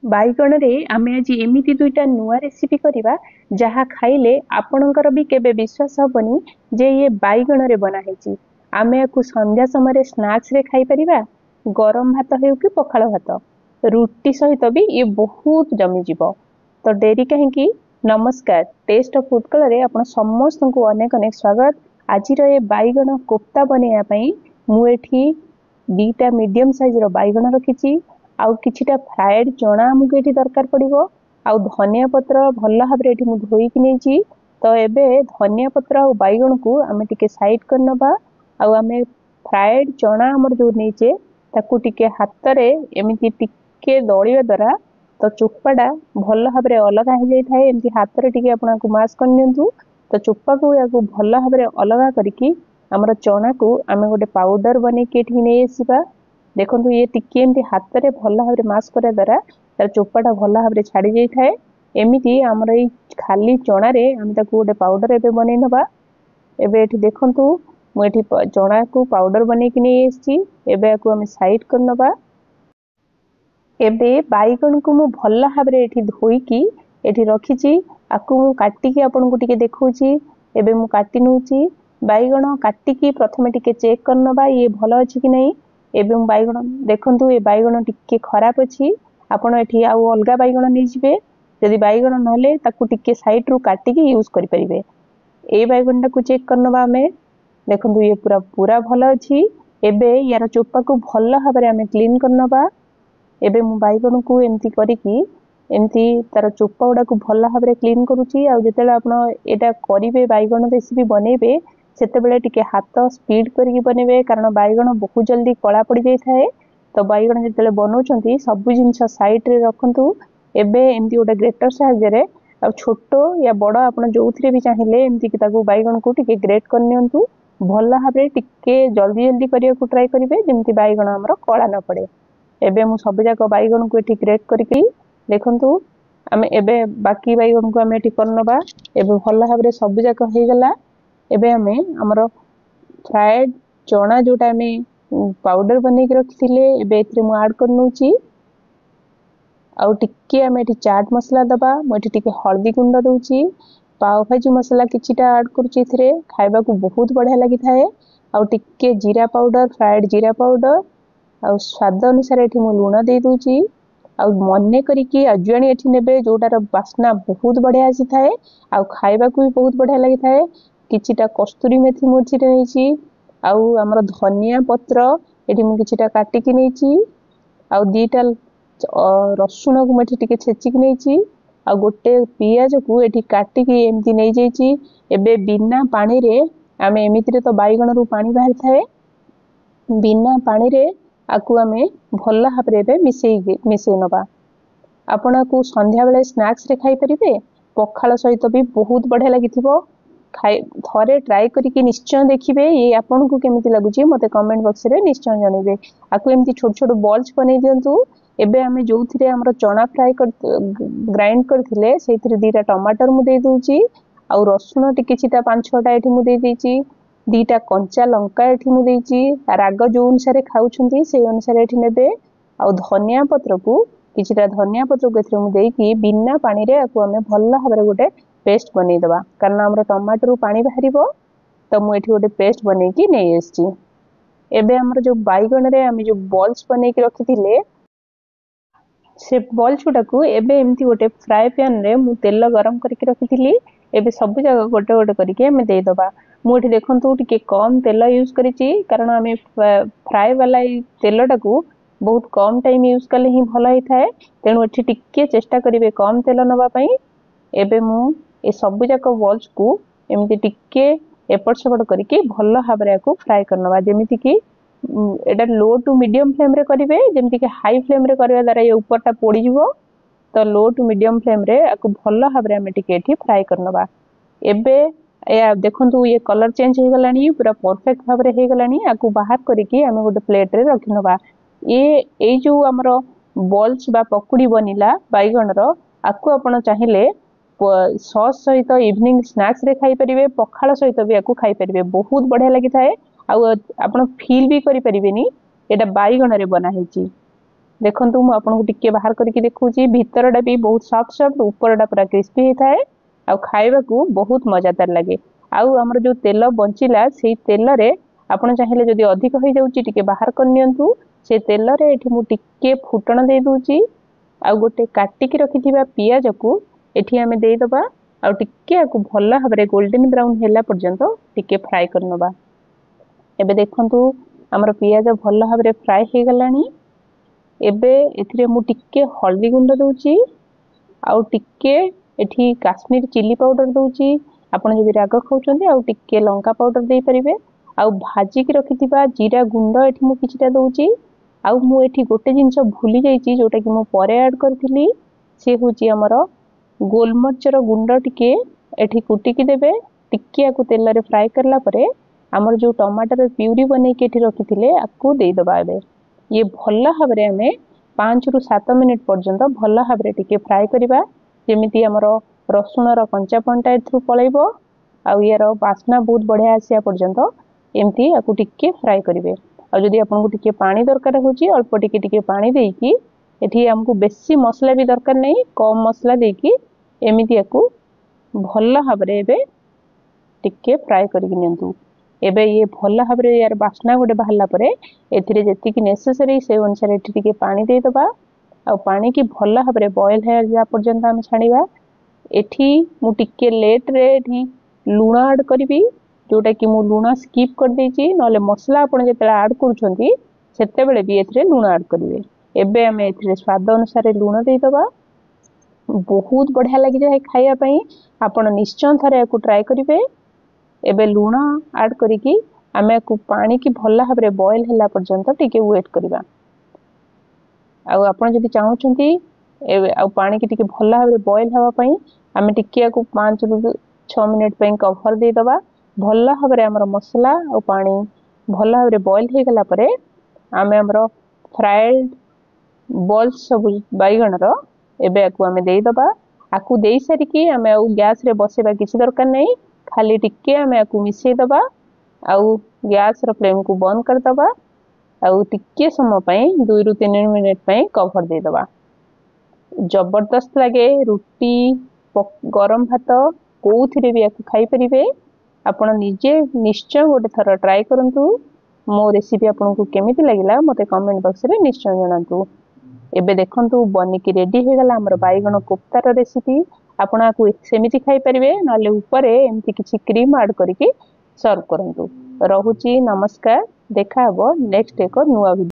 बाइगण रे आमे आज एमिति दुईटा नुआ रेसिपी करिबा जहा खाइले आपणकर भी केबे विश्वास हबनी जे ये बाइगण रे बना हेची। आमे याकू संध्या समय रे स्नैक्स रे खाई परिबा, गरम भात हेउ कि पखाळ भात रुटी सहित भी ये बहुत जमी जीवो। तो डेरी कहीं नमस्कार, टेस्ट ऑफ फूड कलर रे आपण समस्त को अनेक अनेक स्वागत। आज ये बाइगण कोफ्ता बनेया पई मु एठी दीटा मीडियम साइज रो बाइगण रखिची, आउ किछिटा फ्राइड चना आमको ये दरकार पड़ो, आउ धनिया पत्र भल भाव में धोईक नहीं। तो एबे धनिया पत्र आ बैगण को आम टे साइड करनबा। आउ आमे फ्राइड चना आमर जो नहींचे ताकू टिके हाथ में एमती टिके दलिया द्वारा तो चोपाटा भल भाव में अलग हो जाए थाए। एमती हाथ में टिके आपको मास कर नियंतु। तो चोपा को या भल भाव में अलग करके आमर चना को आम गोटे पाउडर बन के नहीं आसवा। देखो ये टिके एमती हाथ में भल भाव में मास करा द्वारा तार चोपाटा भल भाव में छाड़ी जाए थाए। एमती आमर ये खाली चना रे आम गोटे पाउडर एबे बनै नबा। एबे एठी देखंतु मुझे चना को पाउडर बन के नहीं आसी। एबे याकू आम साइड कर नबा। एबे बैगण को मु भल भाव में एठी धोईकी एठी रखिची। आकू मु काटिकी आपन को टिके देखौची। एबे मु काटी नउची बैगण काटिकी प्रथमे टिके चेक कर नबा ये भल अछि कि नहीं। एवं बैगण देखंतु ये बैगण टिके खराब अछि, आपण एठी आउ अलगा बैगण नै जिवे। यदि बैगण नहले ताकू टिके साइड रु काटिकी यूज करि परिबे। ए बैगणटा को चेक करनबा हमें देखंतु ये पूरा पूरा भल अछि। एबे यार चोपा को भल भाव में हमें क्लीन करनबा। एबे मु बैगण को एमती करिकी एमती तार चोपा गुडा को भल भाव में क्लीन करूची। आ जेतेला आपण एटा करिवे बैगण रेसिपी बनेबे सेतेबेले टिके हाथ स्पीड करके बनेबे, कारण बैगण बहुत जल्दी कला पड़ जाए थाए। तो बैगण जिते बनाऊँ सबू जिनस साइड रे रखंतु। एबे एमती गोटे ग्रेटर साहाय्य आ छोट या बड़ आप जो भी चाहिए एमती बैगण को टिके ग्रेट कर नियंतु। भल भाव में टिके जल्दी जल्दी करने को ट्राई करेंगे जमती बैगण आमर कला न पड़े। एबे मु सब जाक बैगण को ये ग्रेट करके देखंतु आम एबे बाकी बैगण को आम ये करनबा। एबे भल भाव में सब जाक हो गला। एबे आमे हमर फ्राइड चना जोटा आमे पाउडर बनै के रखिथिले एबे एथरे मु ऐड करनउची। आउ टिके आमे एठी चाट मसला दबा। मु एठी टिके हल्दी गुंड दउची, पाव भाजी मसला किछिटा ऐड करूची। एथरे खाइबा को बहुत बढ़िया लागि थाए। आउ टिके जीरा पाउडर, फ्राइड जीरा पाउडर, आउ स्वाद अनुसार एठी मु लूण दे दउची। आउ मने करिकी अजवाणी एठी नेबे जोटार बास्ना बहुत बढ़िया आसी थाए। आउ खाइबा को भी बहुत बढ़िया लागि थाए। किछिटा कस्तूरी मेथी मुठी रहिची, आउ हमर धनिया पत्र एठी मु किछिटा काटी कि नैची। आउ दीटा रसुण को मुठी टिके छेची कि नैची। आउ गोटे पियाज को एठी काटी कि एमती नै जाईची। एबे बिना पानी रे आमे एमिति रे तो बैगण रु पानी बाहर थाए, बिना पानी रे आकु आमे भल भाव रे मिसेई नबा। आपण को संध्या बेले स्नैक्स रे खाई परिबे, पखाळ सहित भी बहुत बढ़िया लागिथिबो। खाई थरे ट्राई करके निश्चय देखिए ये आपन को केमिति लागुची मते कमेंट बॉक्स रे निश्चय जणिबे। आकु एमती छोट छोट बॉल्स बनै दियंतु। एबे आमे जोथिरे हमर चना फ्राई कर ग्राइंड करथिले सेथिरे दीटा टमाटर मु दे दोची। आउ रसुण टिके छिटा 5-6टा एठी मु दे देची। दीटा कंचा लंका एठी मु देची। राग जो अनुसार खाउछंती से अनुसार एठी नेबे। आउ धनिया पत्र को किछिटा धनिया पत्र को एथिरे मु देकी बिना पानी रे आकु आमे भल्ला भाबरे गोटे पेस्ट बनै दबा, कारण हमर टमाटर पानी बाहरिबो। तो मु एठी गोटे पेस्ट बनै की नै आछि। एबे हमर जो बैगण रे आमे जो बॉल्स बनै के रखिथिले से बॉल्स गुडा को एबे एमती गोटे फ्राई पैन रे मु तेल गरम करके रखिथिली। एबे सब जगह गोटे गोटे करके हमें दे दबा। मु एठी देखंतु टिके कम तेल यूज करिची, कारण आमे फ्राई वाला तेलटा को बहुत कम टाइम यूज कले ही भल ही थाए। तेणु एठी टिके चेष्टा करिवे कम तेल नबा पई। एबे मु ए सब जाक बॉल्स को एमती टिके एपट सेपट करके भल भाव में को फ्राई करनबा। जेमिति कि एटा लो टू मीडियम फ्लेम रे करिवे, जेमिति कि हाई फ्लेम रे करबा द्वारा ये ऊपरटा पोड़ी जिवो। तो लो टू मीडियम फ्लेम रे आको भल भाव में हमें टिके एठी फ्राई करनबा। एबे या देखंतु ये कलर चेंज हो गलानी, पूरा परफेक्ट भाव में हो गलानी। आको बाहर करके हमें गोटे प्लेट रे रखिनबा। ये जो हमर बॉल्स बा पकुड़ी बनिला बैगण रो, आको आपण चाहिले सॉस सहित इवनिंग स्नैक्स रे खाई परिबे, पखाळ सहित भी आको खाई परिबे, बहुत बढ़िया लागि थाए। आ आपण फील भी करि परिबेनी एटा बैगण रे बना हेची। देखंतु मु आपनको टिके बाहर करके देखुची भीतरटा भी बहुत सॉफ्ट सॉफ्ट ऊपरटा पूरा क्रिस्पी होता है आ खाइबा को बहुत मजादार लगे। आउ हमर जो तेल बंचिला से तेल रे आपण चाहिले जदि अधिक हो जाउची टिके बाहर कर नियंतु से तेल रे एठी मु टिके फुटण दे दूची आ गोटे काटिकी रखिथिबा पियाज को एठी आमे देई दबा आ टिके आकु भल्ला हबरे गोल्डन ब्राउन हैला पर्यंत टिके फ्राई करनबा। एबे देखंतु हमर पियाज भल्ला हबरे फ्राई हे गलानी। एबे एथिरे मु टिके हल्दी गुंड दउची आउ टिके एठी काश्मीर चिली पाउडर दउची। आपण जदि राग खाउचंदी आउ टिके लंका पाउडर देई परिबे आउ भाजी की रखिथिबा जीरा गुंड एठी मु किछटा दउची। आउ मु एठी गोटे जिंस भूली जाईची जोटा कि मु परे ऐड करथिली से होची हमर गोलमरचर गुंड टिके एठी कुटी की देबे टिके आकु तेल रे फ्राई करला परे हमर जो टमाटर प्यूरी बनै के एठी रखिथिले आकु देई दबा। एबे ये भल्ला हबरे हमें 5 रु 7 मिनिट पर्यंत भल्ला हबरे टिके फ्राई करिबा जेमिति हमर रसुण रो कंचापनटा एथु पळैबो आउ यार वासना बहुत बढ़िया आसिया पर्यंत एमती आकु टिके फ्राई करिवे। आ जदि आपन को टिके पानी दरकार होची अल्प टिके पानी देकी एठी हमकु बेसी मसला भी दरकार नै कम मसला देकी एमिति आकु भल्ला हबरे एबे टिके फ्राई करिक नियंतु। एबे ये भल्ला हबरे यार बासना गोटे बाहला परे एथिरे जेति कि नेसेसरी से अनुसार एठी टिके पानी दे दबा आ पानी की भल्ला हबरे बॉयल हे जा पर्यंत हम छाणीबा। एठी मु टिके लेट रे एठी लूण ऐड करबी जोटा कि मु लूण स्किप कर देची नले मसला आपण जेतला ऐड करूछंती सेते बेले भी एथिरे लूण ऐड करिवे। एबे हम एथिरे स्वाद अनुसार लूण देई दबा। बहुत बढ़िया लागि जाय खाइया पई आपण निश्चय थरे को ट्राई करिवे। एबे लूण ऐड करिकी आमे को पानी की भल्ला हबरे बॉयल हैला पर्यंत टिके वेट करिबा। आ आपण जदि चाहउछंती एबे आ पानी की टिके भल्ला हबरे बॉयल हवा पई आमे टिके को 5 रु 6 मिनिट पई कवर दे दबा। भल्ला हबरे हमर मसला और पानी भल्ला हबरे बॉयल हे गला परे आमे हमर फ्राइड बॉल्स सब बैगण रो एबे आकु आमे देई दबा। आकु देई सारी की आमे आ गैस रे बसेबा किछि दरकार नै खाली टिके आमे आकु मिसै दबा आउ गैस रो फ्लेम को बंद कर दबा आउ टिके समय पई 2 रु 3 मिनिट पई कवर दे दबा। जबरदस्त लागे रोटी गरम भात कोउथिरे भी आकु खाई परिबे। आपण निजे निश्चय गोटे थर ट्राई करंतु। मो रेसिपी आपन को केमिति लागिला मते कमेंट बॉक्स रे निश्चय जणांतु। एबे देखंतु बनी की रेडी हे गला हमर बाईगण कोफ्ता रो रेसिपी। आपण आकु सेमिति खाई परिबे नले ऊपरे एमति किछि क्रीम ऐड करिके सर्व करंतु। रहुची नमस्कार देखा हबो नेक्स्ट एक नुवा